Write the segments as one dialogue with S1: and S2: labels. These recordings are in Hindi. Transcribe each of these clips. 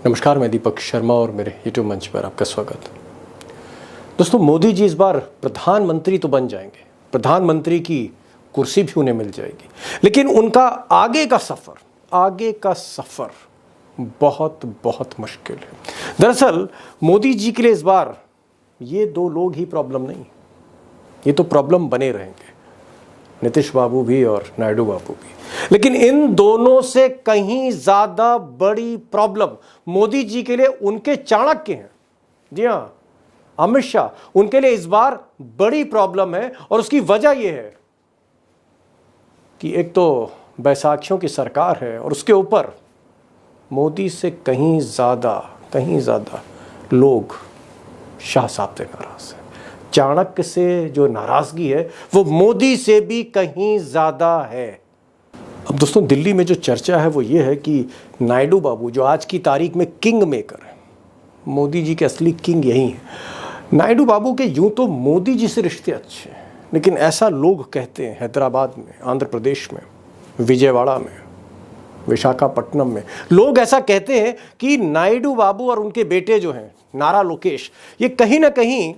S1: नमस्कार, मैं दीपक शर्मा और मेरे यूट्यूब मंच पर आपका स्वागत। दोस्तों, मोदी जी इस बार प्रधानमंत्री तो बन जाएंगे, प्रधानमंत्री की कुर्सी भी उन्हें मिल जाएगी, लेकिन उनका आगे का सफ़र बहुत बहुत मुश्किल है। दरअसल मोदी जी के लिए इस बार ये दो लोग ही प्रॉब्लम नहीं, ये तो प्रॉब्लम बने रहेंगे, नीतीश बाबू भी और नायडू बाबू भी। लेकिन इन दोनों से कहीं ज्यादा बड़ी प्रॉब्लम मोदी जी के लिए उनके चाणक्य हैं। जी हां, अमित शाह उनके लिए इस बार बड़ी प्रॉब्लम है और उसकी वजह यह है कि एक तो बैसाखियों की सरकार है और उसके ऊपर मोदी से कहीं ज्यादा लोग शाह साहब से नाराज हैं। चाणक्य से जो नाराजगी है वो मोदी से भी कहीं ज्यादा है। अब दोस्तों, दिल्ली में जो चर्चा है वो ये है कि नायडू बाबू जो आज की तारीख में किंग मेकर है, मोदी जी के असली किंग यही हैं। नायडू बाबू के यूं तो मोदी जी से रिश्ते अच्छे हैं, लेकिन ऐसा लोग कहते हैं हैदराबाद में, आंध्र प्रदेश में, विजयवाड़ा में, विशाखापट्टनम में लोग ऐसा कहते हैं कि नायडू बाबू और उनके बेटे जो हैं नारा लोकेश, ये कहीं ना कहीं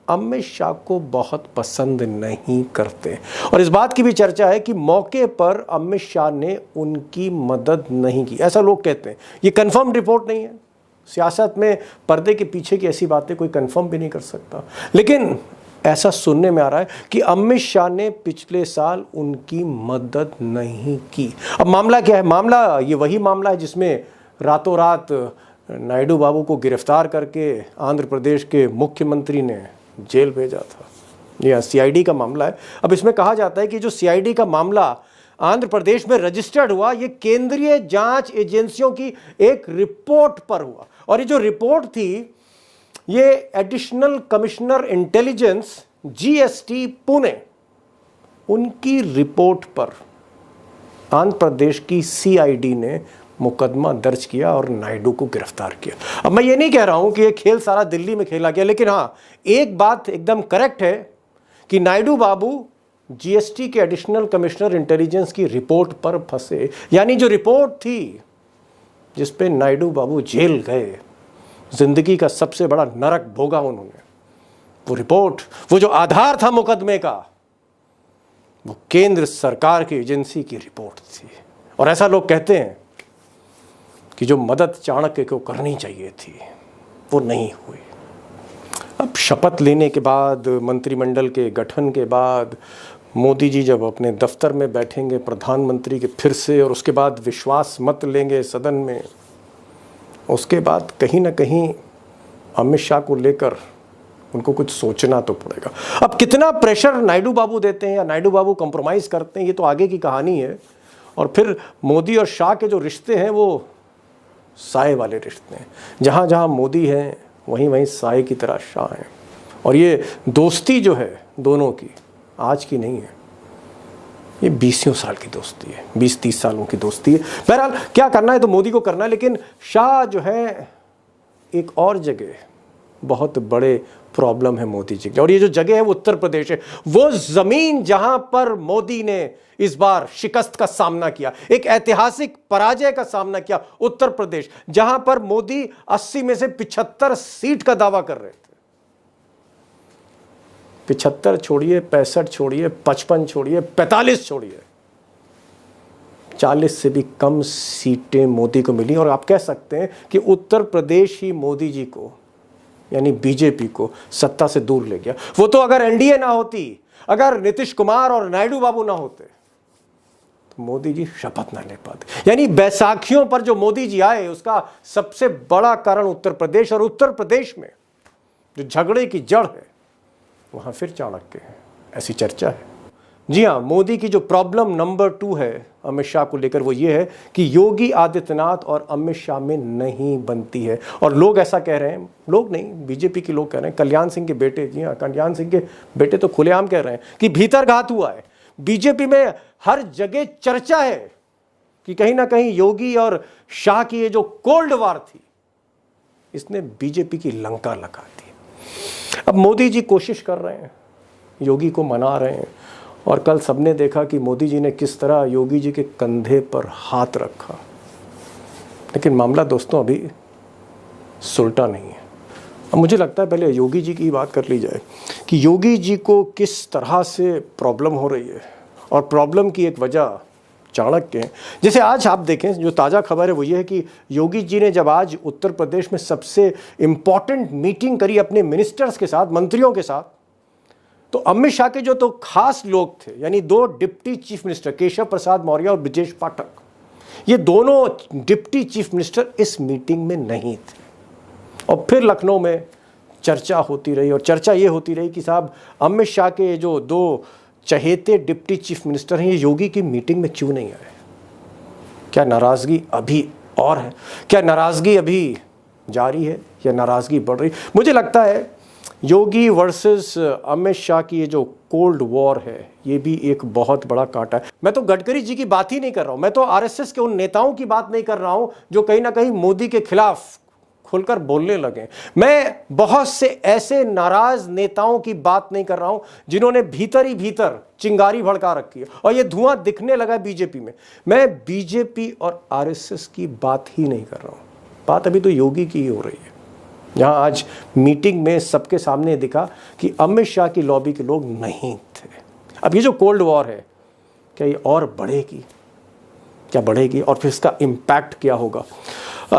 S1: अमित शाह को बहुत पसंद नहीं करते। और इस बात की भी चर्चा है कि मौके पर अमित शाह ने उनकी मदद नहीं की, ऐसा लोग कहते हैं। ये कंफर्म रिपोर्ट नहीं है, सियासत में पर्दे के पीछे की ऐसी बातें कोई कंफर्म भी नहीं कर सकता, लेकिन ऐसा सुनने में आ रहा है कि अमित शाह ने पिछले साल उनकी मदद नहीं की। अब मामला क्या है? मामला ये वही मामला है जिसमें रातों रात नायडू बाबू को गिरफ्तार करके आंध्र प्रदेश के मुख्यमंत्री ने जेल भेजा था। यह सीआईडी का मामला है। अब इसमें कहा जाता है कि जो सीआईडी का मामला आंध्र प्रदेश में रजिस्टर्ड हुआ, ये केंद्रीय जांच एजेंसियों की एक रिपोर्ट पर हुआ, और ये जो रिपोर्ट थी ये additional commissioner intelligence GST Pune, उनकी रिपोर्ट पर आंध्र प्रदेश की सीआईडी ने मुकदमा दर्ज किया और नायडू को गिरफ्तार किया। अब मैं ये नहीं कह रहा हूं कि ये खेल सारा दिल्ली में खेला गया, लेकिन हाँ, एक बात एकदम करेक्ट है कि नायडू बाबू जीएसटी के एडिशनल कमिश्नर इंटेलिजेंस की रिपोर्ट पर फंसे। यानी जो रिपोर्ट थी जिस पे नायडू बाबू जेल गए, जिंदगी का सबसे बड़ा नरक भोगा उन्होंने, वो रिपोर्ट, वो जो आधार था मुकदमे का, वो केंद्र सरकार की एजेंसी की रिपोर्ट थी। और ऐसा लोग कहते हैं कि जो मदद चाणक्य को करनी चाहिए थी वो नहीं हुई। अब शपथ लेने के बाद, मंत्रिमंडल के गठन के बाद मोदी जी जब अपने दफ्तर में बैठेंगे प्रधानमंत्री के फिर से, और उसके बाद विश्वास मत लेंगे सदन में, उसके बाद कहीं ना कहीं अमित शाह को लेकर उनको कुछ सोचना तो पड़ेगा। अब कितना प्रेशर नायडू बाबू देते हैं या नायडू बाबू कंप्रोमाइज़ करते हैं, ये तो आगे की कहानी है। और फिर मोदी और शाह के जो रिश्ते हैं वो साए वाले रिश्ते हैं, जहाँ जहाँ मोदी हैं वहीं वहीं साए की तरह शाह हैं। और ये दोस्ती जो है दोनों की आज की नहीं है, ये 20 साल की दोस्ती है, 20-30 सालों की दोस्ती है। बहरहाल क्या करना है तो मोदी को करना है, लेकिन शाह जो है एक और जगह बहुत बड़े प्रॉब्लम है मोदी जी के लिए, और ये जो जगह है वो उत्तर प्रदेश है। वो जमीन जहां पर मोदी ने इस बार शिकस्त का सामना किया, एक ऐतिहासिक पराजय का सामना किया, उत्तर प्रदेश, जहां पर मोदी 80 में से 75 सीट का दावा कर रहे थे। 75 छोड़िए, 65 छोड़िए, 55 छोड़िए, 45 छोड़िए, 40 से भी कम सीटें मोदी को मिली। और आप कह सकते हैं कि उत्तर प्रदेश ही मोदी जी को, यानी बीजेपी को, सत्ता से दूर ले गया। वो तो अगर एनडीए ना होती, अगर नीतीश कुमार और नायडू बाबू ना होते, तो मोदी जी शपथ ना ले पाते। यानी बैसाखियों पर जो मोदी जी आए उसका सबसे बड़ा कारण उत्तर प्रदेश, और उत्तर प्रदेश में जो झगड़े की जड़ है वहां फिर चाणक्य है, ऐसी चर्चा है। जी हाँ, मोदी की जो प्रॉब्लम नंबर 2 है अमित शाह को लेकर, वो ये है कि योगी आदित्यनाथ और अमित शाह में नहीं बनती है। और लोग ऐसा कह रहे हैं, लोग नहीं, बीजेपी के लोग कह रहे हैं, कल्याण सिंह के बेटे, जी हाँ, कल्याण सिंह के बेटे तो खुलेआम कह रहे हैं कि भीतरघात हुआ है। बीजेपी में हर जगह चर्चा है कि कहीं ना कहीं योगी और शाह की ये जो कोल्ड वार थी, इसने बीजेपी की लंका लगा दी। अब मोदी जी कोशिश कर रहे हैं, योगी को मना रहे हैं, और कल सबने देखा कि मोदी जी ने किस तरह योगी जी के कंधे पर हाथ रखा, लेकिन मामला दोस्तों अभी सुलटा नहीं है। अब मुझे लगता है पहले योगी जी की बात कर ली जाए कि योगी जी को किस तरह से प्रॉब्लम हो रही है, और प्रॉब्लम की एक वजह चाणक्य है। जैसे आज आप देखें, जो ताज़ा खबर है वो ये है कि योगी जी ने जब आज उत्तर प्रदेश में सबसे इम्पॉर्टेंट मीटिंग करी अपने मिनिस्टर्स के साथ, मंत्रियों के साथ, तो अमित शाह के जो तो खास लोग थे, यानी 2 deputy chief minister Keshav Prasad Maurya और ब्रजेश पाठक, ये दोनों डिप्टी चीफ मिनिस्टर इस मीटिंग में नहीं थे। और फिर लखनऊ में चर्चा होती रही, और चर्चा ये होती रही कि साहब अमित शाह के जो 2 चहेते डिप्टी चीफ मिनिस्टर हैं, ये योगी की मीटिंग में क्यों नहीं आए? क्या नाराज़गी अभी और है? क्या नाराज़गी अभी जारी है या नाराज़गी बढ़ रही? मुझे लगता है योगी वर्सेस अमित शाह की ये जो कोल्ड वॉर है, ये भी एक बहुत बड़ा कांटा है। मैं तो गडकरी जी की बात ही नहीं कर रहा हूँ, मैं तो आरएसएस के उन नेताओं की बात नहीं कर रहा हूँ जो कहीं ना कहीं मोदी के खिलाफ खुलकर बोलने लगे। मैं बहुत से ऐसे नाराज नेताओं की बात नहीं कर रहा हूं जिन्होंने भीतर ही भीतर चिंगारी भड़का रखी है और ये धुआं दिखने लगा बीजेपी में। मैं बीजेपी और आरएसएस की बात ही नहीं कर रहा हूं, बात अभी तो योगी की ही हो रही है। जहां आज मीटिंग में सबके सामने दिखा कि अमित शाह की लॉबी के लोग नहीं थे। अब ये जो कोल्ड वॉर है, क्या ये और बढ़ेगी? क्या बढ़ेगी? और फिर इसका इम्पैक्ट क्या होगा?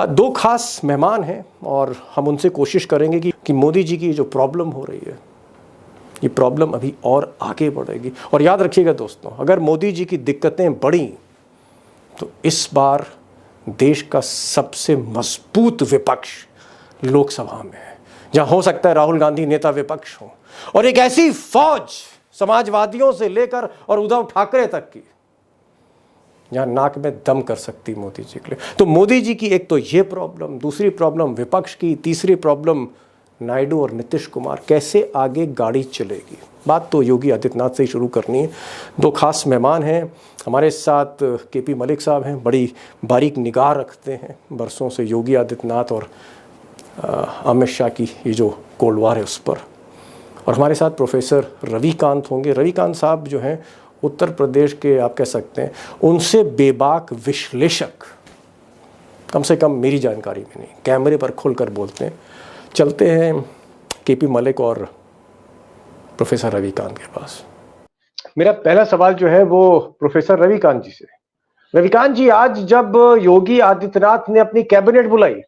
S1: 2 खास मेहमान हैं और हम उनसे कोशिश करेंगे कि मोदी जी की जो प्रॉब्लम हो रही है, ये प्रॉब्लम अभी और आगे बढ़ेगी। और याद रखिएगा दोस्तों, अगर मोदी जी की दिक्कतें बढ़ी तो इस बार देश का सबसे मजबूत विपक्ष लोकसभा में है, जहां हो सकता है राहुल गांधी नेता विपक्ष हो, और एक ऐसी फौज समाजवादियों से लेकर और उद्धव ठाकरे तक की, जहां नाक में दम कर सकती मोदी जी के लिए। तो मोदी जी की एक तो ये प्रॉब्लम, दूसरी प्रॉब्लम विपक्ष की, तीसरी प्रॉब्लम नायडू और नीतीश कुमार, कैसे आगे गाड़ी चलेगी? बात तो योगी आदित्यनाथ से ही शुरू करनी है। 2 खास मेहमान हैं हमारे साथ, केपी मलिक साहब हैं, बड़ी बारीक निगाह रखते हैं बरसों से योगी आदित्यनाथ और अमित शाह की ये जो कोल्ड वॉर है उस पर। और हमारे साथ प्रोफेसर रविकांत होंगे। रविकांत साहब जो हैं उत्तर प्रदेश के, आप कह सकते हैं उनसे बेबाक विश्लेषक कम से कम मेरी जानकारी में नहीं, कैमरे पर खुलकर बोलते हैं। चलते हैं केपी मलिक और प्रोफेसर रविकांत के पास। मेरा पहला सवाल जो है वो प्रोफेसर रविकांत जी से। रविकांत जी, आज जब योगी आदित्यनाथ ने अपनी कैबिनेट बुलाई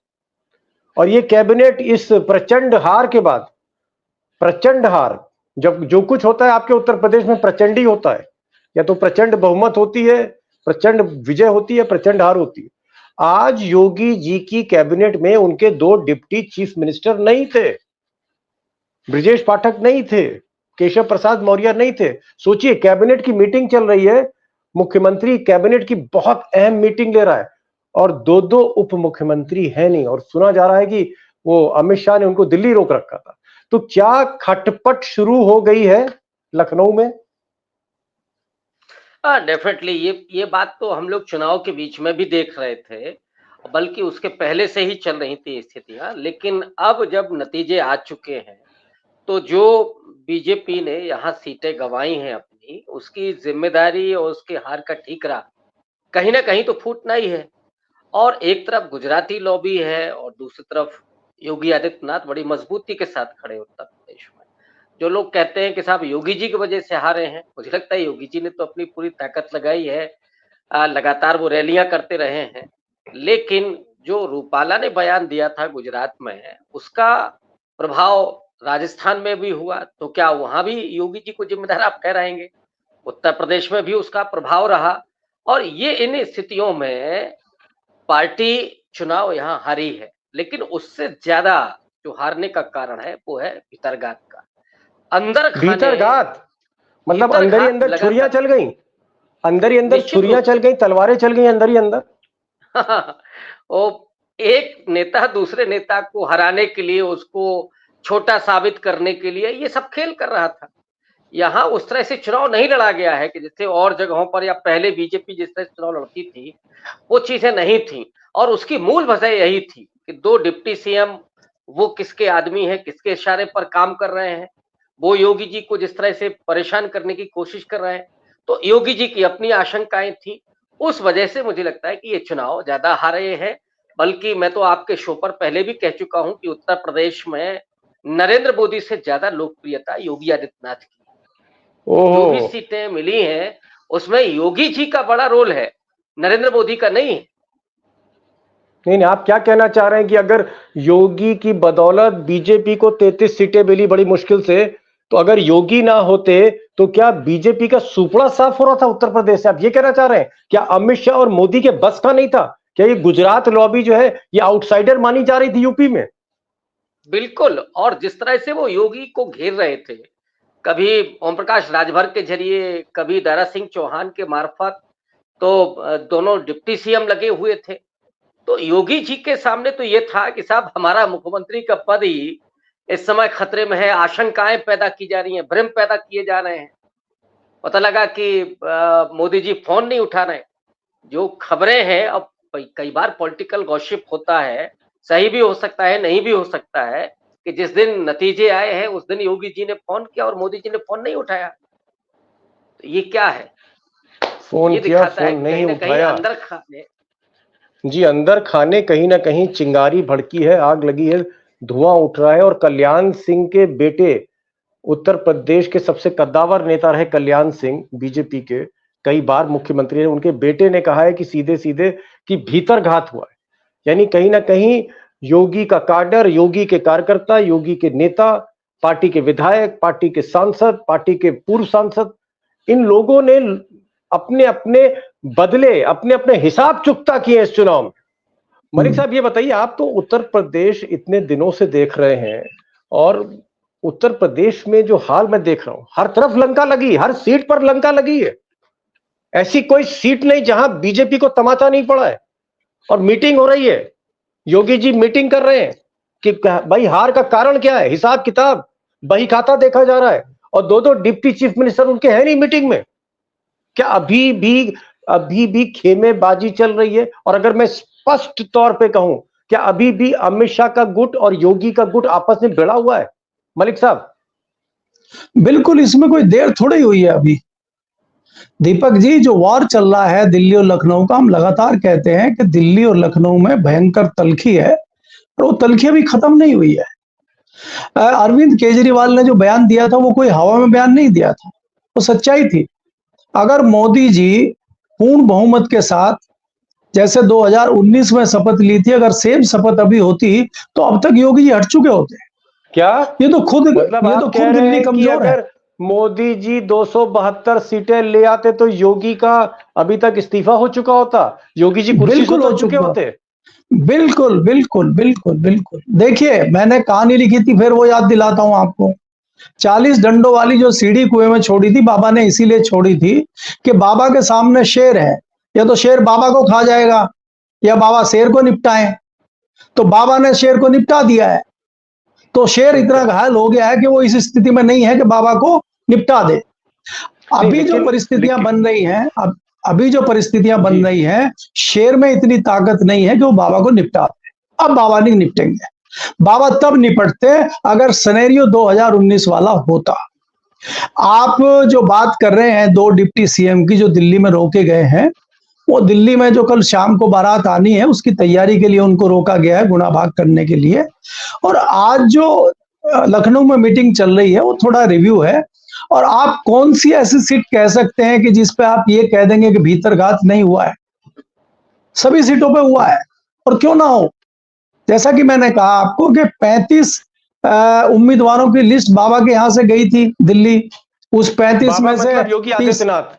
S1: और ये कैबिनेट इस प्रचंड हार के बाद, प्रचंड हार, जब जो कुछ होता है आपके उत्तर प्रदेश में प्रचंड ही होता है, या तो प्रचंड बहुमत होती है, प्रचंड विजय होती है, प्रचंड हार होती है। आज योगी जी की कैबिनेट में उनके 2 डिप्टी चीफ मिनिस्टर नहीं थे, ब्रजेश पाठक नहीं थे, केशव प्रसाद मौर्य नहीं थे। सोचिए, कैबिनेट की मीटिंग चल रही है, मुख्यमंत्री कैबिनेट की बहुत अहम मीटिंग ले रहा है और 2 उप मुख्यमंत्री है नहीं, और सुना जा रहा है कि वो अमित शाह ने उनको दिल्ली रोक रखा था। तो क्या खटपट शुरू हो गई है लखनऊ में?
S2: हाँ, डेफिनेटली ये बात तो हम लोग चुनाव के बीच में भी देख रहे थे, बल्कि उसके पहले से ही चल रही थी स्थितियां। लेकिन अब जब नतीजे आ चुके हैं, तो जो बीजेपी ने यहाँ सीटें गंवाई हैं अपनी, उसकी जिम्मेदारी और उसके हार का ठीकरा कहीं ना कहीं तो फूटना ही है। और एक तरफ गुजराती लॉबी है और दूसरी तरफ योगी आदित्यनाथ बड़ी मजबूती के साथ खड़े उत्तर प्रदेश में। जो लोग कहते हैं कि साहब योगी जी की वजह से हारे हैं, मुझे लगता है योगी जी ने तो अपनी पूरी ताकत लगाई है, लगातार वो रैलियां करते रहे हैं। लेकिन जो रूपाला ने बयान दिया था गुजरात में, उसका प्रभाव राजस्थान में भी हुआ, तो क्या वहां भी योगी जी को जिम्मेदार आप ठहराएंगे? उत्तर प्रदेश में भी उसका प्रभाव रहा। और ये इन स्थितियों में पार्टी चुनाव यहाँ हारी है, लेकिन उससे ज्यादा जो हारने का कारण है वो है भीतरघात का। अंदर खाने,
S1: भीतरघात मतलब अंदर ही अंदर छुरियां चल गई, अंदर ही अंदर
S2: निश्चित
S1: छुरियां
S2: रूप
S1: चल गई, तलवारें चल गई अंदर ही अंदर।
S2: वो एक नेता दूसरे नेता को हराने के लिए, उसको छोटा साबित करने के लिए ये सब खेल कर रहा था। यहाँ उस तरह से चुनाव नहीं लड़ा गया है कि जैसे और जगहों पर या पहले बीजेपी जिस तरह से चुनाव लड़ती थी, वो चीजें नहीं थी। और उसकी मूल वजह यही थी कि 2 डिप्टी सीएम वो किसके आदमी है, किसके इशारे पर काम कर रहे हैं, वो योगी जी को जिस तरह से परेशान करने की कोशिश कर रहे हैं। तो योगी जी की अपनी आशंकाएं थी, उस वजह से मुझे लगता है कि ये चुनाव ज्यादा हारे हैं। बल्कि मैं तो आपके शो पर पहले भी कह चुका हूं कि उत्तर प्रदेश में नरेंद्र मोदी से ज्यादा लोकप्रियता योगी आदित्यनाथ की है। जो भी
S1: ओहो।
S2: सीटें मिली हैं उसमें योगी जी का बड़ा रोल है, नरेंद्र मोदी का नहीं है।
S1: नहीं नहीं, आप क्या कहना चाह रहे हैं कि अगर योगी की बदौलत बीजेपी को 33 सीटें मिली बड़ी मुश्किल से, तो अगर योगी ना होते तो क्या बीजेपी का सुपड़ा साफ हो रहा था उत्तर प्रदेश से? आप ये कहना चाह रहे हैं? क्या अमित शाह और मोदी के बस का नहीं था? क्या ये गुजरात लॉबी जो है ये आउटसाइडर मानी जा रही थी यूपी में?
S2: बिल्कुल, और जिस तरह से वो योगी को घेर रहे थे, कभी ओम प्रकाश राजभर के जरिए, कभी दारा सिंह चौहान के मार्फत, तो दोनों डिप्टी सीएम लगे हुए थे। तो योगी जी के सामने तो ये था कि साहब हमारा मुख्यमंत्री का पद ही इस समय खतरे में है, आशंकाएं पैदा की जा रही हैं, भ्रम पैदा किए जा रहे हैं। पता लगा कि मोदी जी फोन नहीं उठा रहे। जो खबरें हैं, अब कई बार पॉलिटिकल गॉसिप होता है, सही भी हो सकता है, नहीं भी हो सकता है, कि जिस दिन नतीजे आए हैं उस दिन योगी जी ने फोन किया और मोदी जी ने फोन नहीं उठाया। तो ये क्या है?
S1: फोन
S2: ये
S1: किया,
S2: दिखाता है
S1: फोन
S2: कि
S1: नहीं
S2: कहीं ना कहीं
S1: उठाया।
S2: अंदर खाने।
S1: जी, अंदर खाने कहीं ना कहीं चिंगारी भड़की है, आग लगी है, धुआं उठ रहा है। और कल्याण सिंह के बेटे, उत्तर प्रदेश के सबसे कद्दावर नेता रहे कल्याण सिंह बीजेपी के, कई बार मुख्यमंत्री रहे, उनके बेटे ने कहा है कि सीधे सीधे कि भीतर घात हुआ है। यानी कहीं ना कहीं योगी का काडर, योगी के कार्यकर्ता, योगी के नेता, पार्टी के विधायक, पार्टी के सांसद, पार्टी के पूर्व सांसद, इन लोगों ने अपने अपने बदले, अपने अपने हिसाब चुकता किए इस चुनाव में। मलिक साहब, ये बताइए, आप तो उत्तर प्रदेश इतने दिनों से देख रहे हैं, और उत्तर प्रदेश में जो हाल मैं देख रहा हूं, हर तरफ लंका लगी, हर सीट पर लंका लगी है। ऐसी कोई सीट नहीं जहां बीजेपी को तमाचा नहीं पड़ा है। और मीटिंग हो रही है, योगी जी मीटिंग कर रहे हैं कि भाई हार का कारण क्या है, हिसाब किताब, बही खाता देखा जा रहा है। और दो दो डिप्टी चीफ मिनिस्टर उनके हैं नहीं मीटिंग में। क्या अभी भी खेमेबाजी चल रही है? और अगर मैं स्पष्ट तौर पे कहूं, क्या अभी भी अमित शाह का गुट और योगी का गुट आपस में भिड़ा हुआ है? मलिक साहब।
S3: बिल्कुल, इसमें कोई देर थोड़ी हुई है अभी। दीपक जी, जो वॉर चल रहा है दिल्ली और लखनऊ का, हम लगातार कहते हैं कि दिल्ली और लखनऊ में भयंकर तल्खी है, और वो तल्खी अभी खत्म नहीं हुई है। अरविंद केजरीवाल ने जो बयान दिया था वो कोई हवा में बयान नहीं दिया था, वो सच्चाई थी। अगर मोदी जी पूर्ण बहुमत के साथ जैसे 2019 में शपथ ली थी, अगर सेम शपथ अभी होती तो अब तक योगी जी हट चुके होते।
S1: क्या
S3: ये तो खुद
S1: दिल्ली कमजोर है। मोदी जी 272 सीटें ले आते तो योगी का अभी तक इस्तीफा हो चुका होता, योगी जी कुर्सी से उतर चुके होते।
S3: बिल्कुल बिल्कुल बिल्कुल बिल्कुल। देखिए, मैंने कहानी लिखी थी, फिर वो याद दिलाता हूं आपको। 40 डंडों वाली जो सीढ़ी कुएं में छोड़ी थी बाबा ने, इसीलिए छोड़ी थी कि बाबा के सामने शेर है, या तो शेर बाबा को खा जाएगा या बाबा शेर को निपटाएं। तो बाबा ने शेर को निपटा दिया है, तो शेर इतना घायल हो गया है कि वो इस स्थिति में नहीं है कि बाबा को निपटा दे। अभी जो परिस्थितियां बन रही हैं, अभी जो परिस्थितियां बन रही हैं, शेर में इतनी ताकत नहीं है कि वो बाबा को निपटा दे। अब बाबा नहीं निपटेंगे। बाबा तब निपटते अगर सिनेरियो 2019 वाला होता। आप जो बात कर रहे हैं 2 डिप्टी सीएम की जो दिल्ली में रोके गए हैं, वो दिल्ली में जो कल शाम को बारात आनी है उसकी तैयारी के लिए उनको रोका गया है, गुना भाग करने के लिए। और आज जो लखनऊ में मीटिंग चल रही है वो थोड़ा रिव्यू है। और आप कौन सी ऐसी सीट कह सकते हैं कि जिस पे आप ये कह देंगे कि भीतरघात नहीं हुआ है? सभी सीटों पे हुआ है, और क्यों ना हो। जैसा कि मैंने कहा आपको कि 35 उम्मीदवारों की लिस्ट बाबा के यहां से गई थी दिल्ली। उस 35 में से
S1: योगी आदित्यनाथ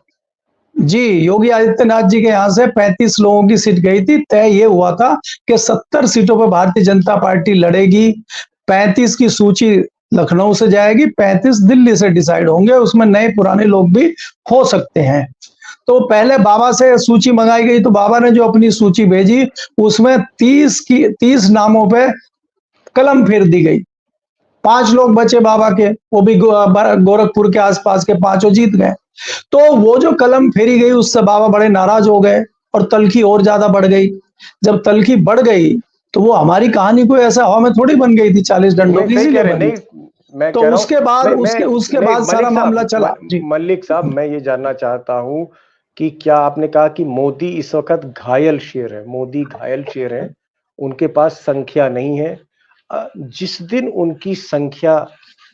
S3: जी, योगी आदित्यनाथ जी के यहाँ से 35 लोगों की सीट गई थी। तय ये हुआ था कि 70 सीटों पर भारतीय जनता पार्टी लड़ेगी। 35 की सूची लखनऊ से जाएगी, 35 दिल्ली से डिसाइड होंगे, उसमें नए पुराने लोग भी हो सकते हैं। तो पहले बाबा से सूची मंगाई गई, तो बाबा ने जो अपनी सूची भेजी उसमें 30 नामों पे कलम फेर दी गई। 5 लोग बचे बाबा के, वो भी गोरखपुर के आसपास के 5 जीत गए। तो वो जो कलम फेरी गई उससे बाबा बड़े नाराज हो गए और तल्खी और ज्यादा बढ़ गई। जब तल्खी बढ़ गई तो वो हमारी कहानी कोई ऐसा हवा में थोड़ी बन गई थी 40 डंडों की। तो उसके बाद सारा मामला चला।
S1: मलिक साहब, मैं ये जानना चाहता हूं कि क्या आपने कहा कि मोदी इस वक्त घायल शेर है, मोदी घायल शेर है, उनके पास संख्या नहीं है। जिस दिन उनकी संख्या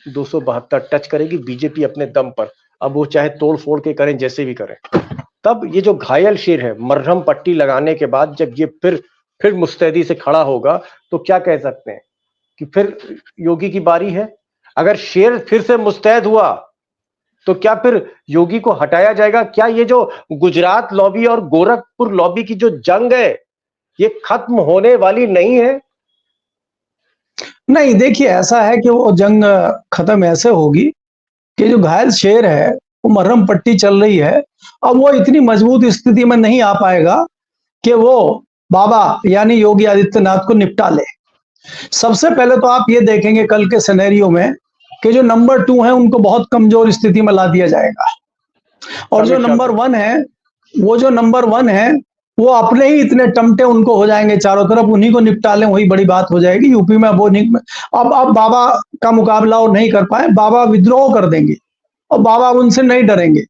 S1: 272 टच करेगी बीजेपी अपने दम पर, अब वो चाहे तोड़ फोड़ के करें, जैसे भी करें, तब ये जो घायल शेर है मरहम पट्टी लगाने के बाद जब ये फिर मुस्तैदी से खड़ा होगा, तो क्या कह सकते हैं कि फिर योगी की बारी है। अगर शेर फिर से मुस्तैद हुआ तो क्या फिर योगी को हटाया जाएगा? क्या ये जो गुजरात लॉबी और गोरखपुर लॉबी की जो जंग है, ये खत्म होने वाली नहीं है?
S3: नहीं, देखिए ऐसा है कि वो जंग खत्म ऐसे होगी कि जो घायल शेर है वो मरहम पट्टी चल रही है, अब वो इतनी मजबूत स्थिति में नहीं आ पाएगा कि वो बाबा यानी योगी आदित्यनाथ को निपटा ले। सबसे पहले तो आप ये देखेंगे कल के सिनेरियो में कि जो नंबर 2 है उनको बहुत कमजोर स्थिति में ला दिया जाएगा, और जो नंबर 1 है, वो जो नंबर 1 है वो अपने ही इतने टमटे उनको हो जाएंगे चारों तरफ, उन्हीं को निपटा लें वही बड़ी बात हो जाएगी। यूपी में वो नहीं, अब बाबा का मुकाबला वो नहीं कर पाए, बाबा विद्रोह कर देंगे और बाबा उनसे नहीं डरेंगे।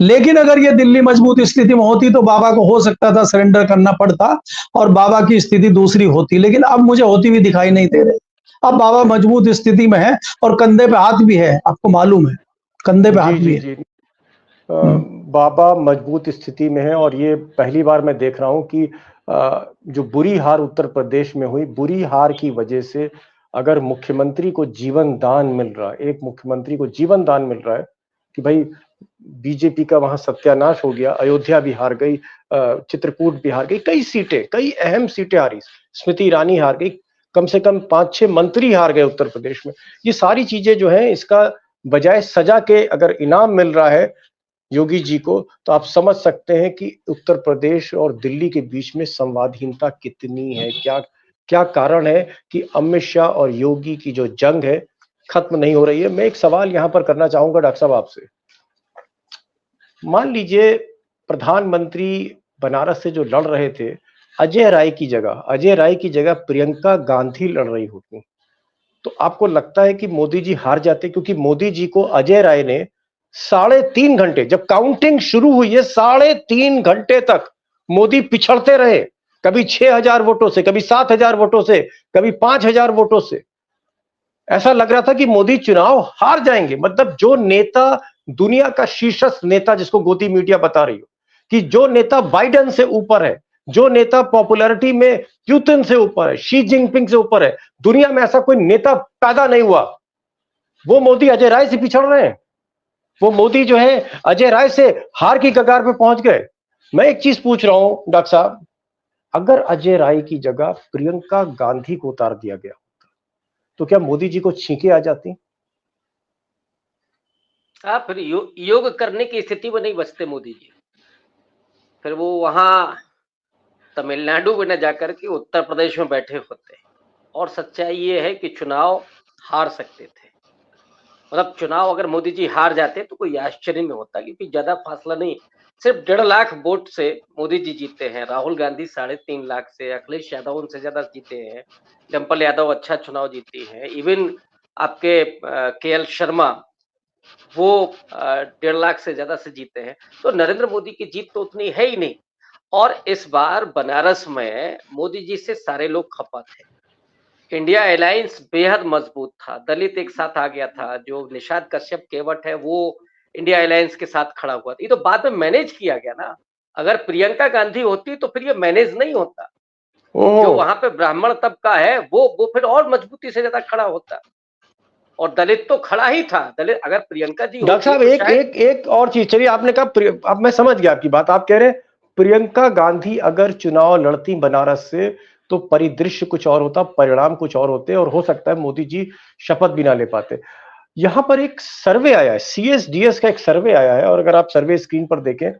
S3: लेकिन अगर ये दिल्ली मजबूत स्थिति में होती तो बाबा को हो सकता था सरेंडर करना पड़ता और बाबा की स्थिति दूसरी होती, लेकिन अब मुझे होती हुई दिखाई नहीं दे रही। अब बाबा मजबूत स्थिति में है और कंधे पे हाथ भी है, आपको मालूम है, कंधे पे हाथ भी है।
S1: बाबा मजबूत स्थिति में है, और ये पहली बार मैं देख रहा हूं कि जो बुरी हार उत्तर प्रदेश में हुई, बुरी हार की वजह से अगर मुख्यमंत्री को जीवन दान मिल रहा है, एक मुख्यमंत्री को जीवन दान मिल रहा है कि भाई बीजेपी का वहां सत्यानाश हो गया, अयोध्या भी हार गई, चित्रकूट भी हार गई, कई सीटें, कई अहम सीटें हारी, स्मृति ईरानी हार गई, कम से कम 5-6 मंत्री हार गए उत्तर प्रदेश में। ये सारी चीजें जो हैं, इसका बजाय सजा के अगर इनाम मिल रहा है योगी जी को, तो आप समझ सकते हैं कि उत्तर प्रदेश और दिल्ली के बीच में संवादहीनता कितनी है। क्या कारण है कि अमित शाह और योगी की जो जंग है खत्म नहीं हो रही है। मैं एक सवाल यहां पर करना चाहूंगा डॉक्टर साहब आपसे। मान लीजिए प्रधानमंत्री बनारस से जो लड़ रहे थे, अजय राय की जगह प्रियंका गांधी लड़ रही होती, तो आपको लगता है कि मोदी जी हार जाते? क्योंकि मोदी जी को अजय राय ने 3.5 घंटे, जब काउंटिंग शुरू हुई है 3.5 घंटे तक मोदी पिछड़ते रहे, कभी 6,000 वोटों से, कभी 7,000 वोटों से, कभी 5,000 वोटों से। ऐसा लग रहा था कि मोदी चुनाव हार जाएंगे। मतलब जो नेता, दुनिया का शीर्षस्थ नेता जिसको गोदी मीडिया बता रही हो कि जो नेता बाइडेन से ऊपर है, जो नेता पॉपुलैरिटी में पुतिन से ऊपर है, शी जिनपिंग से ऊपर है, दुनिया में ऐसा कोई नेता पैदा नहीं हुआ, वो मोदी अजय राय से पिछड़ रहे हैं। वो मोदी जो है अजय राय से हार की कगार पे पहुंच गए। मैं एक चीज पूछ रहा हूं डॉक्टर साहब, अगर अजय राय की जगह प्रियंका गांधी को उतार दिया गया तो क्या मोदी जी को छींके आ जाती?
S2: हाँ, फिर योग करने की स्थिति में नहीं बचते मोदी जी। फिर वो वहां तमिलनाडु में न जाकर के उत्तर प्रदेश में बैठे होते। और सच्चाई ये है कि चुनाव हार सकते थे। मतलब चुनाव अगर मोदी जी हार जाते तो कोई आश्चर्य नहीं होता, क्योंकि ज्यादा फासला नहीं, सिर्फ 1.5 लाख वोट से मोदी जी जीते हैं। राहुल गांधी 3.5 लाख से, अखिलेश यादव उनसे ज्यादा जीते हैं, डिम्पल यादव अच्छा चुनाव जीती है, इवन आपके KL शर्मा वो 1.5 लाख से ज्यादा से जीते हैं। तो नरेंद्र मोदी की जीत तो उतनी है ही नहीं। और इस बार बनारस में मोदी जी से सारे लोग खपा थे। इंडिया अलायंस बेहद मजबूत था, दलित एक साथ आ गया था, जो निषाद कश्यप केवट है वो इंडिया अलायंस के साथ खड़ा हुआ था। ये तो बाद में मैनेज किया गया ना। अगर प्रियंका गांधी होती तो फिर ये मैनेज नहीं होता। जो वहां पे ब्राह्मण तबका है वो फिर और मजबूती से ज्यादा खड़ा होता, और दलित तो खड़ा ही था। दलित अगर प्रियंका जी
S1: डॉक्टर साहब एक और चीज, चलिए आपने कहा, अब मैं समझ गया आपकी बात। आप कह रहे हैं प्रियंका गांधी अगर चुनाव लड़ती बनारस से तो परिदृश्य कुछ और होता, परिणाम कुछ और होते, और हो सकता है मोदी जी शपथ भी ना ले पाते। यहां पर एक सर्वे आया है, CSDS का एक सर्वे आया है, और अगर आप सर्वे स्क्रीन पर देखें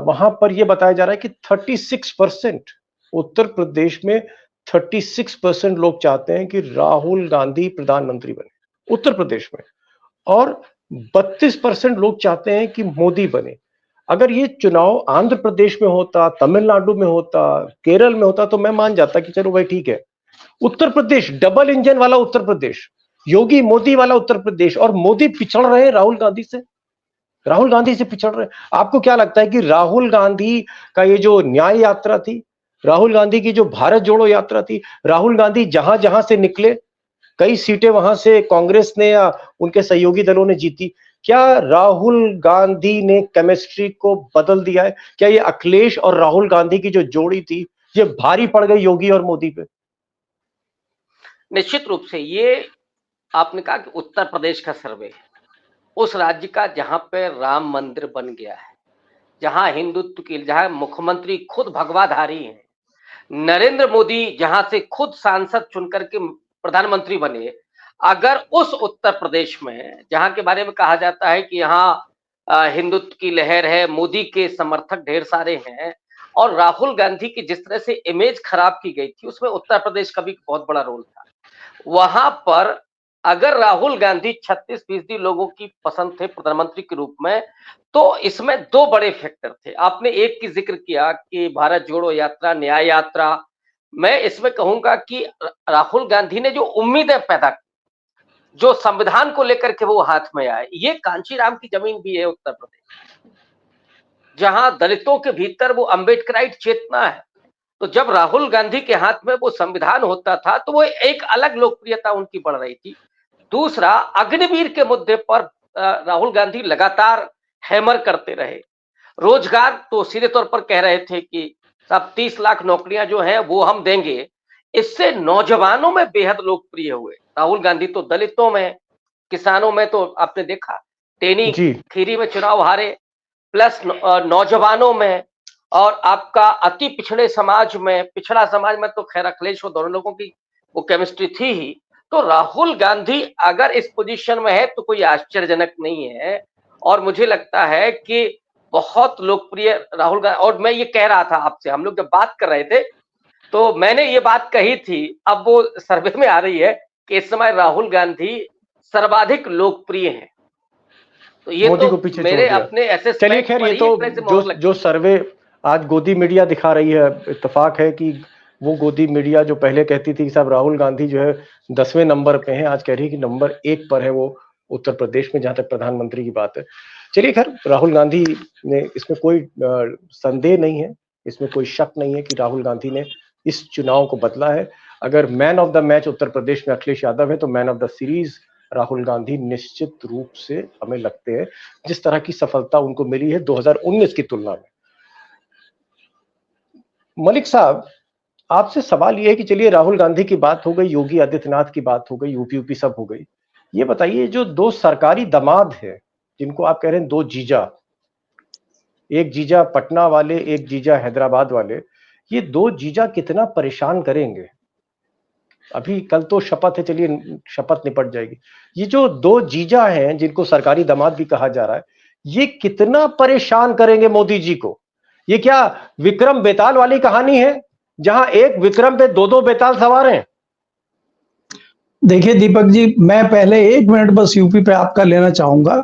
S1: वहां पर यह बताया जा रहा है कि 36% उत्तर प्रदेश में 36% लोग चाहते हैं कि राहुल गांधी प्रधानमंत्री बने उत्तर प्रदेश में, और 32% लोग चाहते हैं कि मोदी बने। अगर ये चुनाव आंध्र प्रदेश में होता, तमिलनाडु में होता, केरल में होता, तो मैं मान जाता कि चलो भाई ठीक है। उत्तर प्रदेश, डबल इंजन वाला उत्तर प्रदेश, योगी मोदी वाला उत्तर प्रदेश, और मोदी पिछड़ रहे हैं राहुल गांधी से, पिछड़ रहे हैं। आपको क्या लगता है कि राहुल गांधी का ये जो न्याय यात्रा थी, राहुल गांधी की जो भारत जोड़ो यात्रा थी, राहुल गांधी जहां जहां से निकले, कई सीटें वहां से कांग्रेस ने या उनके सहयोगी दलों ने जीती। क्या राहुल गांधी ने केमिस्ट्री को बदल दिया है? क्या ये अखिलेश और राहुल गांधी की जो जोड़ी थी, ये भारी पड़ गई योगी और मोदी पे?
S2: निश्चित रूप से ये आपने कहा कि उत्तर प्रदेश का सर्वे, उस राज्य का जहां पे राम मंदिर बन गया है, जहां हिंदुत्व की, जहां मुख्यमंत्री खुद भगवाधारी हैं, नरेंद्र मोदी जहां से खुद सांसद चुनकर के प्रधानमंत्री बने, अगर उस उत्तर प्रदेश में जहां के बारे में कहा जाता है कि यहाँ हिंदुत्व की लहर है, मोदी के समर्थक ढेर सारे हैं, और राहुल गांधी की जिस तरह से इमेज खराब की गई थी, उसमें उत्तर प्रदेश का भी बहुत बड़ा रोल था। वहां पर अगर राहुल गांधी 36% लोगों की पसंद थे प्रधानमंत्री के रूप में, तो इसमें दो बड़े फैक्टर थे। आपने एक की जिक्र किया कि भारत जोड़ो यात्रा, न्याय यात्रा। मैं इसमें कहूंगा कि राहुल गांधी ने जो उम्मीदें पैदा की, जो संविधान को लेकर के वो हाथ में आए, ये कांचीराम की जमीन भी है उत्तर प्रदेश, जहां दलितों के भीतर वो अम्बेडकराइट चेतना है। तो जब राहुल गांधी के हाथ में वो संविधान होता था, तो वो एक अलग लोकप्रियता उनकी बढ़ रही थी। दूसरा, अग्निवीर के मुद्दे पर राहुल गांधी लगातार हैमर करते रहे। रोजगार तो सीधे तौर पर कह रहे थे कि सब 30 लाख नौकरियां जो हैं वो हम देंगे। इससे नौजवानों में बेहद लोकप्रिय हुए। राहुल गांधी तो दलितों में, किसानों में, तो आपने देखा टेनी खीरी में चुनाव हारे, प्लस नौजवानों में, और आपका अति पिछड़े समाज में, पिछड़ा समाज में तो खैर अखिलेश वो दोनों लोगों की वो केमिस्ट्री थी ही। तो राहुल गांधी अगर इस पोजीशन में है तो कोई आश्चर्यजनक नहीं है, और मुझे लगता है कि बहुत लोकप्रिय राहुल गांधी। और मैं ये कह रहा था आपसे, हम लोग जब बात कर रहे थे तो मैंने ये बात कही थी, अब वो सर्वे में आ रही है कि इस समय राहुल गांधी सर्वाधिक लोकप्रिय हैं। तो ये
S1: मोदी
S2: तो
S1: को पीछे
S2: मेरे
S1: छोड़ दिया।
S2: अपने ऐसे
S1: चलिए खैर, ये तो जो सर्वे आज गोदी मीडिया दिखा रही है, इत्तेफाक है कि वो गोदी मीडिया जो पहले कहती थी कि साहब राहुल गांधी जो है 10वें नंबर पे हैं, आज कह रही है कि नंबर 1 पर है वो उत्तर प्रदेश में, जहां तक प्रधानमंत्री की बात है। चलिए खैर, राहुल गांधी ने, इसमें कोई संदेह नहीं है, इसमें कोई शक नहीं है कि राहुल गांधी ने इस चुनाव को बदला है। अगर man of the match Uttar Pradesh में अखिलेश यादव है, तो man of the series Rahul Gandhi निश्चित रूप से हमें लगते हैं, जिस तरह की सफलता उनको मिली है 2019 की तुलना में। मलिक साहब, आपसे सवाल यह है कि चलिए राहुल गांधी की बात हो गई, योगी आदित्यनाथ की बात हो गई, यूपी सब हो गई, ये बताइए जो दो सरकारी दामाद है, जिनको आप कह रहे हैं दो जीजा, एक जीजा पटना वाले, एक जीजा हैदराबाद वाले, ये दो जीजा कितना परेशान करेंगे? अभी कल तो शपथ है, चलिए शपथ निपट जाएगी। ये जो दो जीजा हैं, जिनको सरकारी दामाद भी कहा जा रहा है, ये कितना परेशान करेंगे मोदी जी को? ये क्या विक्रम बेताल वाली कहानी है, जहां एक विक्रम पे दो बेताल सवार हैं?
S3: देखिए दीपक जी, मैं पहले 1 मिनट बस यूपी पे आपका लेना चाहूंगा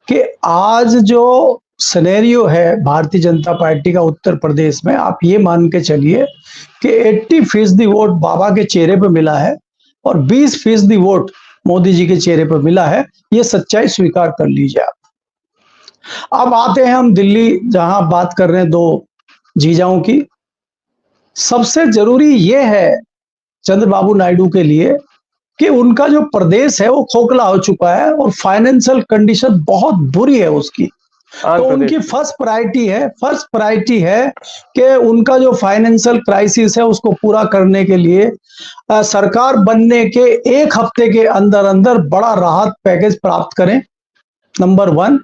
S3: कि आज जो सिनेरियो है भारतीय जनता पार्टी का उत्तर प्रदेश में, आप ये मान के चलिए कि 80% वोट बाबा के चेहरे पे मिला है और 20% वोट मोदी जी के चेहरे पे मिला है। ये सच्चाई स्वीकार कर लीजिए आप। अब आते हैं हम दिल्ली, जहां बात कर रहे हैं दो जीजाओं की। सबसे जरूरी ये है चंद्रबाबू नायडू के लिए कि उनका जो प्रदेश है वो खोखला हो चुका है और फाइनेंशियल कंडीशन बहुत बुरी है उसकी। तो उनकी फर्स्ट प्रायोरिटी है कि उनका जो फाइनेंशियल क्राइसिस है उसको पूरा करने के लिए सरकार बनने के 1 हफ्ते के अंदर अंदर बड़ा राहत पैकेज प्राप्त करें, नंबर 1।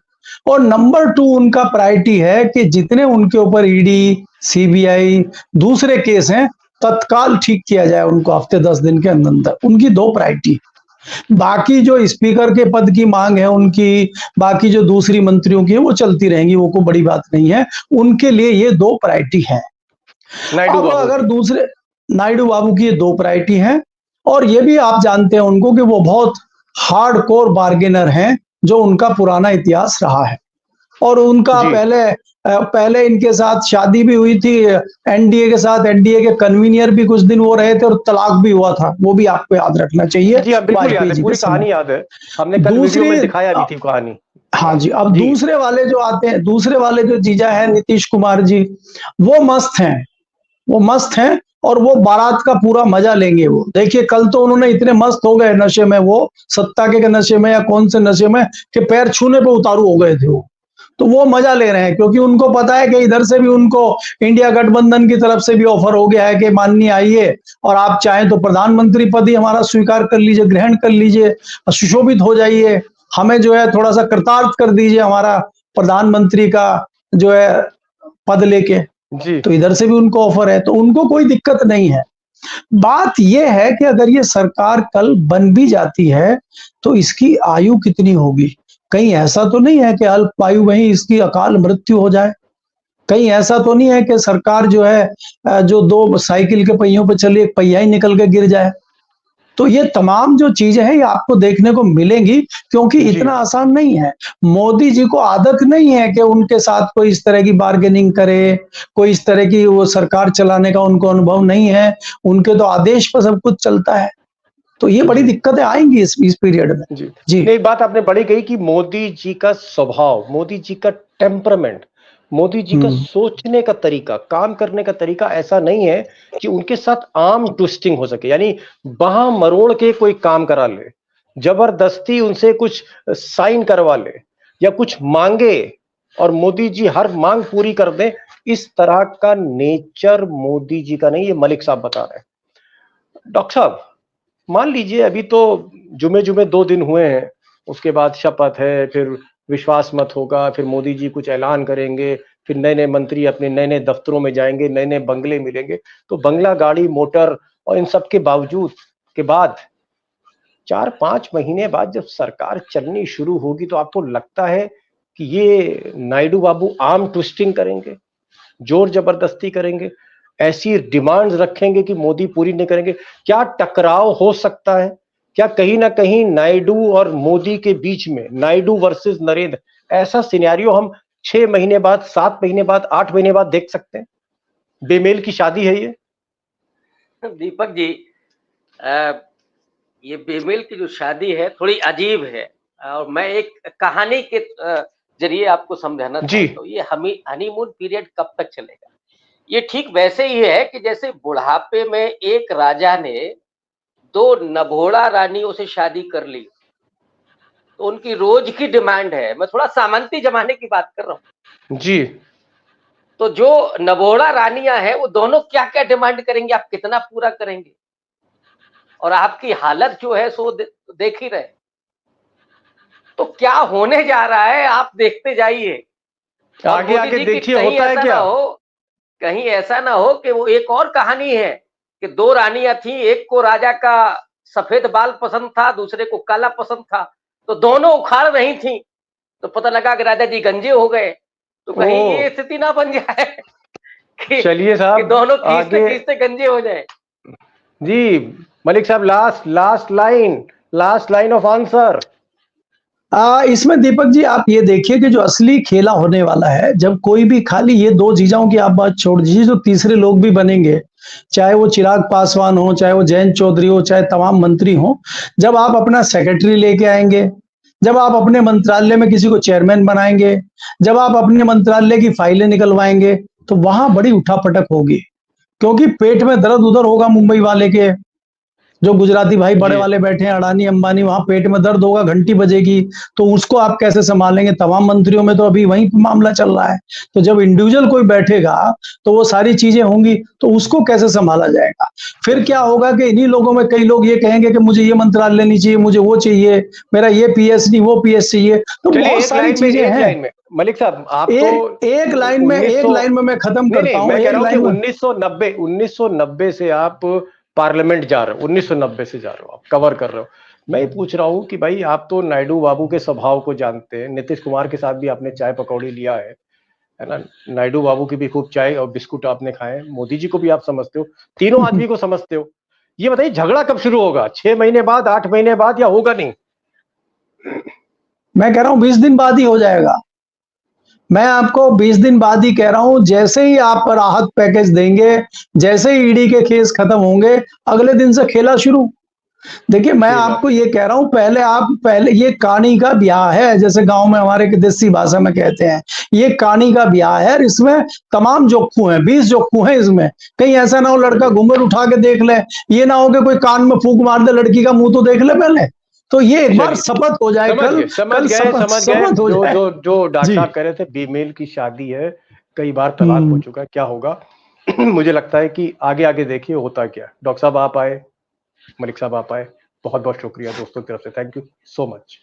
S3: और नंबर 2 उनका प्रायोरिटी है कि जितने उनके ऊपर ईडी, सीबीआई, दूसरे केस हैं, तत्काल ठीक किया जाए उनको हफ्ते 10 दिन के अंदर अंदर। उनकी 2 प्रायोरिटी। बाकी जो स्पीकर के पद की मांग है उनकी, बाकी जो दूसरी मंत्रियों की है वो चलती रहेंगी, वो कोई बड़ी बात नहीं है। उनके लिए ये 2 प्रायोरिटी है। अब अगर दूसरे नायडू बाबू की ये 2 प्रायोरिटी हैं, और ये भी आप जानते हैं उनको कि वो बहुत हार्डकोर बार्गेनर हैं, जो उनका पुराना इतिहास रहा है। और उनका पहले इनके साथ शादी भी हुई थी एनडीए के साथ, एनडीए के कन्वीनियर भी कुछ दिन वो रहे थे, और तलाक भी हुआ था, वो भी आपको याद रखना चाहिए।
S1: जी, बिल्कुल याद है, पूरी कहानी याद है, हमने कल वीडियो में दिखाया भी थी कहानी।
S3: हाँ जी। अब दूसरे वाले जो आते हैं, दूसरे वाले जो जीजा है नीतीश कुमार जी, वो मस्त हैं, वो मस्त हैं और वो बारात का पूरा मजा लेंगे। वो देखिए कल तो उन्होंने इतने मस्त हो गए नशे में, वो सत्ता के नशे में या कौन से नशे में, कि पैर छूने पे उतारू हो गए थे वो। तो वो मजा ले रहे हैं क्योंकि उनको पता है कि इधर से भी उनको इंडिया गठबंधन की तरफ से भी ऑफर हो गया है कि माननीय आइए और आप चाहें तो प्रधानमंत्री पद ही हमारा स्वीकार कर लीजिए, ग्रहण कर लीजिए, सुशोभित हो जाइए, हमें जो है थोड़ा सा कृतार्थ कर दीजिए हमारा प्रधानमंत्री का जो है पद लेके।
S1: जी
S3: तो इधर से भी उनको ऑफर है, तो उनको कोई दिक्कत नहीं है। बात यह है कि अगर ये सरकार कल बन भी जाती है तो इसकी आयु कितनी होगी? कहीं ऐसा तो नहीं है कि अल्प आयु में ही इसकी अकाल मृत्यु हो जाए? कहीं ऐसा तो नहीं है कि सरकार जो है जो दो साइकिल के पहियों पे चली, एक पहिया ही निकल के गिर जाए? तो ये तमाम जो चीजें हैं ये आपको देखने को मिलेंगी, क्योंकि
S1: जी।
S3: इतना आसान नहीं है। मोदी जी को आदत नहीं है कि उनके साथ कोई इस तरह की बार्गेनिंग करे, कोई इस तरह की वो सरकार चलाने का उनको अनुभव नहीं है, उनके तो आदेश पर सब कुछ चलता है। तो ये बड़ी दिक्कतें आएंगी इस पीरियड में।
S1: जी
S3: जी
S1: एक बात आपने बड़ी कही कि मोदी जी का स्वभाव, मोदी जी का टेम्परामेंट, मोदी जी का सोचने का तरीका, काम करने का तरीका ऐसा नहीं है कि उनके साथ आर्म ट्विस्टिंग हो सके, यानी बाह मरोड़ के कोई काम करा ले, जबरदस्ती उनसे कुछ साइन करवा ले या कुछ मांगे और मोदी जी हर मांग पूरी कर दें। इस तरह का नेचर मोदी जी का नहीं, ये मलिक साहब बता रहे हैं। डॉक्टर साहब, मान लीजिए अभी तो जुमे 2 दिन हुए हैं, उसके बाद शपथ है, फिर विश्वास मत होगा, फिर मोदी जी कुछ ऐलान करेंगे, फिर नए नए मंत्री अपने नए नए दफ्तरों में जाएंगे, नए नए बंगले मिलेंगे। तो बंगला, गाड़ी, मोटर और इन सब के बावजूद के बाद 4-5 महीने बाद जब सरकार चलनी शुरू होगी तो आपको लगता है कि ये नायडू बाबू आर्म ट्विस्टिंग करेंगे, जोर जबरदस्ती करेंगे, ऐसी डिमांड्स रखेंगे कि मोदी पूरी नहीं करेंगे? क्या टकराव हो सकता है? क्या कहीं ना कहीं नायडू और मोदी के बीच में, नायडू वर्सेस नरेंद्र, ऐसा सिनेरियो हम 6 महीने बाद, 7 महीने बाद, 8 महीने बाद देख सकते हैं? बेमेल की शादी है ये।
S2: दीपक जी, ये बेमेल की जो शादी है थोड़ी अजीब है, और मैं एक कहानी के जरिए आपको समझाना चाहता हूँ। ये हनीमून पीरियड कब तक चलेगा? ये ठीक वैसे ही है कि जैसे बुढ़ापे में एक राजा ने 2 नभोड़ा रानियों से शादी कर ली, तो उनकी रोज की डिमांड है, मैं थोड़ा सामंती जमाने की बात कर रहा हूँ
S1: जी।
S2: तो जो नभोड़ा रानियां हैं वो दोनों क्या क्या डिमांड करेंगे, आप कितना पूरा करेंगे? और आपकी हालत जो है सो देख ही रहे। तो क्या होने जा रहा है आप देखते जाइए।
S1: आगे आगे देखिए होता है क्या।
S2: कहीं ऐसा ना हो कि वो एक और कहानी है कि 2 रानियां थी, एक को राजा का सफेद बाल पसंद था, दूसरे को काला पसंद था, तो दोनों उखाड़ रही थी, तो पता लगा कि राजा जी गंजे हो गए। तो कहीं ये स्थिति ना बन जाए कि
S1: चलिए साहब,
S2: कि दोनों खींचते गंजे हो जाए।
S1: जी मलिक साहब, लास्ट लाइन ऑफ आंसर।
S3: इसमें दीपक जी आप ये देखिए कि जो असली खेला होने वाला है, जब कोई भी, खाली ये 2 जीजाओं की आप बात छोड़ दीजिए, जो तीसरे लोग भी बनेंगे, चाहे वो चिराग पासवान हो, चाहे वो जयंत चौधरी हो, चाहे तमाम मंत्री हो, जब आप अपना सेक्रेटरी लेके आएंगे, जब आप अपने मंत्रालय में किसी को चेयरमैन बनाएंगे, जब आप अपने मंत्रालय की फाइलें निकलवाएंगे, तो वहां बड़ी उठापटक होगी, क्योंकि पेट में दर्द उधर होगा मुंबई वाले के, जो गुजराती भाई बड़े वाले बैठे हैं, अडानी अंबानी, वहां पेट में दर्द होगा, घंटी बजेगी, तो उसको आप कैसे संभालेंगे? तमाम मंत्रियों में तो अभी वही मामला चल रहा है। तो जब इंडिविजुअल कोई बैठेगा तो वो सारी चीजें होंगी, तो उसको कैसे संभाला जाएगा? फिर क्या होगा कि इन्हीं लोगों में कई लोग ये कहेंगे कि मुझे ये मंत्रालय नहीं चाहिए, मुझे वो चाहिए, मेरा ये पीएस नहीं, वो पीएस चाहिए। तो बहुत सारी चीजें हैं।
S1: मलिक साहब, आप
S3: एक लाइन में मैं खत्म करता हूं।
S1: मैं कह रहा हूं कि 1990 से आप पार्लियामेंट जा रहे हो, 1990 से जा रहे हो, आप कवर कर रहे हो। मैं ये पूछ रहा हूं कि भाई आप तो नायडू बाबू के स्वभाव को जानते हैं, नीतीश कुमार के साथ भी आपने चाय पकौड़ी लिया है ना? नायडू बाबू की भी खूब चाय और बिस्कुट आपने खाए, मोदी जी को भी आप समझते हो, तीनों आदमी को समझते हो। ये बताइए झगड़ा कब शुरू होगा? 6 महीने बाद, 8 महीने बाद, या होगा नहीं?
S3: मैं कह रहा हूं 20 दिन बाद ही हो जाएगा। मैं आपको 20 दिन बाद ही कह रहा हूं। जैसे ही आप राहत पैकेज देंगे, जैसे ही ईडी के केस खत्म होंगे, अगले दिन से खेला शुरू। देखिए मैं
S1: जी,
S3: आपको ये कह रहा हूं, पहले ये कहानी का ब्याह है, जैसे गांव में हमारे की देसी भाषा में कहते हैं, ये कहानी का ब्याह है। और इसमें तमाम जोक्खू हैं, 20 जोक्खू हैं इसमें। कहीं ऐसा ना हो लड़का घूंघट उठा के देख ले, ये ना हो कि कोई कान में फूंक मार दे, लड़की का मुंह तो देख ले पहले। तो ये एक बार
S1: चलिए,
S3: शपथ हो जाए,
S1: समझ
S3: कल
S1: गए समझ
S3: कल
S1: गए
S3: शपथ
S1: समझ गए।
S3: शपथ हो
S1: जो
S3: जाए।
S1: जो जो डॉक्टर
S3: जी।
S1: साहब कह रहे थे, फीमेल की शादी है, कई बार तलाक हो चुका है, क्या होगा? मुझे लगता है कि आगे आगे देखिए होता क्या। डॉक्टर साहब आप आए, मलिक साहब आप आए, बहुत बहुत शुक्रिया दोस्तों की तरफ से, थैंक यू सो मच।